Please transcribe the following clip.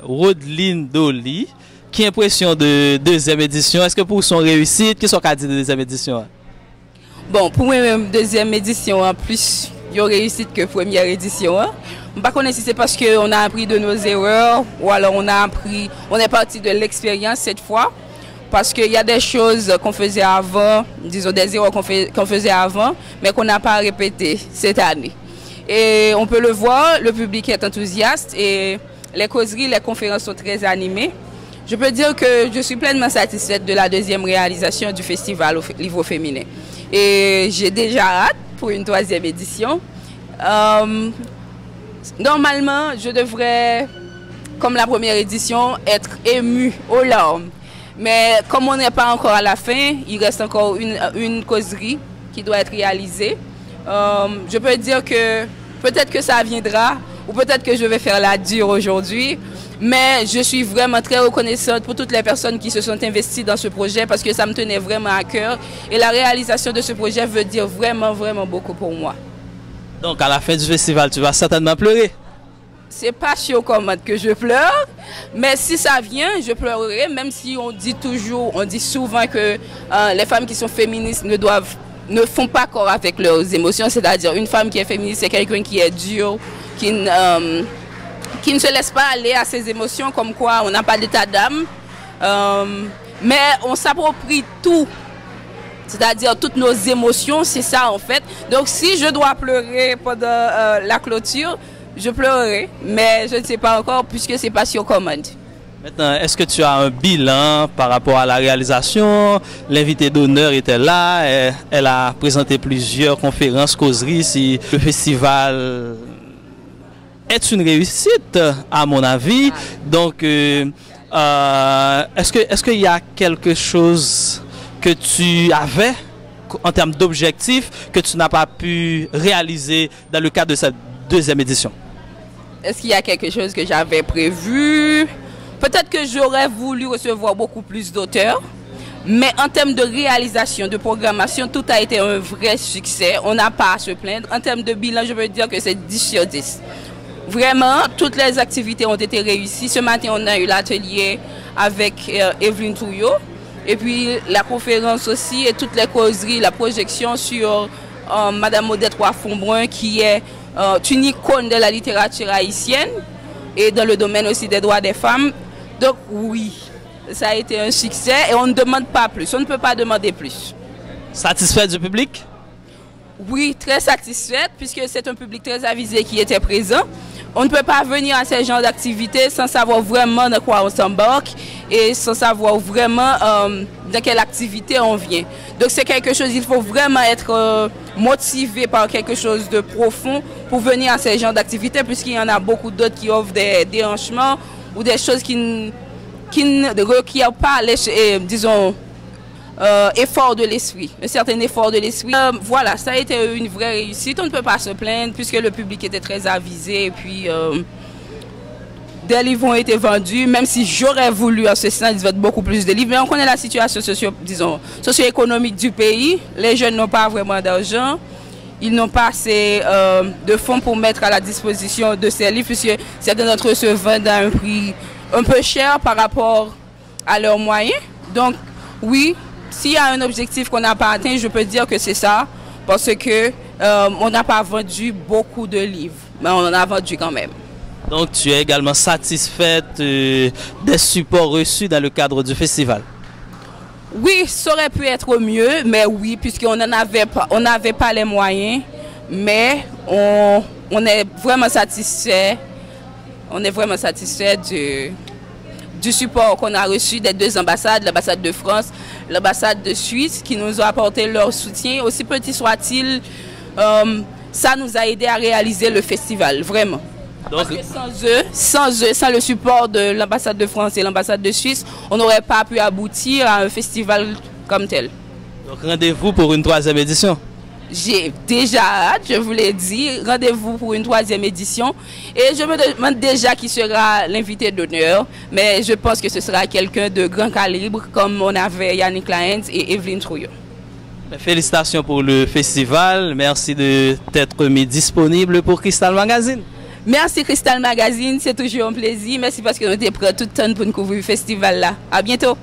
Rodeline Dolly. Quelle impression de deuxième édition? Est-ce que pour son réussite, qu'est-ce qu'on a dit de deuxième édition? Bon, pour moi-même, deuxième édition, en plus, il y a réussite que première édition. Je ne sais pas si c'est parce qu'on a appris de nos erreurs ou alors on est parti de l'expérience cette fois. Parce qu'il y a des choses qu'on faisait avant, disons des erreurs qu'on faisait avant, mais qu'on n'a pas répétées cette année. Et on peut le voir, le public est enthousiaste et les causeries, les conférences sont très animées. Je peux dire que je suis pleinement satisfaite de la deuxième réalisation du festival au niveau féminin. Et j'ai déjà hâte pour une troisième édition. Normalement, je devrais, comme la première édition, être émue aux larmes. Mais comme on n'est pas encore à la fin, il reste encore une causerie qui doit être réalisée. Je peux dire que peut-être que ça viendra ou peut-être que je vais faire la dure aujourd'hui. Mais je suis vraiment très reconnaissante pour toutes les personnes qui se sont investies dans ce projet parce que ça me tenait vraiment à cœur. Et la réalisation de ce projet veut dire vraiment, vraiment beaucoup pour moi. Donc à la fin du festival, tu vas certainement pleurer. C'est pas sur commande que je pleure, mais si ça vient, je pleurerai, même si on dit souvent que les femmes qui sont féministes ne font pas corps avec leurs émotions, c'est-à-dire une femme qui est féministe, c'est quelqu'un qui est dur, qui ne se laisse pas aller à ses émotions, comme quoi on n'a pas d'état d'âme, mais on s'approprie tout. C'est-à-dire toutes nos émotions, c'est ça en fait. Donc si je dois pleurer pendant la clôture, je pleurerai, mais je ne sais pas encore puisque c'est pas sur commande. Maintenant, est-ce que tu as un bilan par rapport à la réalisation? L'invité d'honneur était là, elle a présenté plusieurs conférences, causeries. Si le festival est une réussite, à mon avis. Donc, est-ce qu'il y a quelque chose que tu avais en termes d'objectifs que tu n'as pas pu réaliser dans le cadre de cette deuxième édition? Est-ce qu'il y a quelque chose que j'avais prévu? Peut-être que j'aurais voulu recevoir beaucoup plus d'auteurs, mais en termes de réalisation, de programmation, tout a été un vrai succès. On n'a pas à se plaindre. En termes de bilan, je veux dire que c'est 10 sur 10. Vraiment, toutes les activités ont été réussies. Ce matin, on a eu l'atelier avec Evelyne Trouillot. Et puis la conférence aussi et toutes les causeries, la projection sur Madame Odette Roy-Fonbrun qui est une icône de la littérature haïtienne et dans le domaine aussi des droits des femmes. Donc oui, ça a été un succès et on ne demande pas plus, on ne peut pas demander plus. Satisfait du public? Oui, très satisfaite puisque c'est un public très avisé qui était présent. On ne peut pas venir à ce genre d'activité sans savoir vraiment de quoi on s'embarque et sans savoir vraiment dans quelle activité on vient. Donc c'est quelque chose, il faut vraiment être motivé par quelque chose de profond pour venir à ce genre d'activité puisqu'il y en a beaucoup d'autres qui offrent des déhanchements ou des choses qui ne requièrent pas, disons, effort de l'esprit, un certain effort de l'esprit. Voilà, ça a été une vraie réussite. On ne peut pas se plaindre puisque le public était très avisé et puis des livres ont été vendus, même si j'aurais voulu en ce sens vendre beaucoup plus de livres. Mais on connaît la situation socio-économique du pays. Les jeunes n'ont pas vraiment d'argent. Ils n'ont pas assez de fonds pour mettre à la disposition de ces livres puisque certains d'entre eux se vendent à un prix un peu cher par rapport à leurs moyens. Donc oui, s'il y a un objectif qu'on n'a pas atteint, je peux dire que c'est ça, parce que on n'a pas vendu beaucoup de livres, mais on en a vendu quand même. Donc tu es également satisfaite des supports reçus dans le cadre du festival? Oui, ça aurait pu être mieux, mais oui, puisqu'on n'avait pas les moyens, mais on est vraiment satisfait. On est vraiment satisfait du support qu'on a reçu des deux ambassades, l'ambassade de France, l'ambassade de Suisse, qui nous ont apporté leur soutien. Aussi petit soit-il, ça nous a aidé à réaliser le festival, vraiment. Donc, parce que sans le support de l'ambassade de France et l'ambassade de Suisse, on n'aurait pas pu aboutir à un festival comme tel. Donc rendez-vous pour une troisième édition? J'ai déjà hâte, je vous l'ai dit, rendez-vous pour une troisième édition. Et je me demande déjà qui sera l'invité d'honneur, mais je pense que ce sera quelqu'un de grand calibre, comme on avait Yannick Laens et Evelyne Trouillot. Félicitations pour le festival, merci de t'être mis disponible pour Cristal Magazine. Merci Cristal Magazine, c'est toujours un plaisir. Merci parce que nous avons pris tout le temps pour nous couvrir le festival là. À bientôt.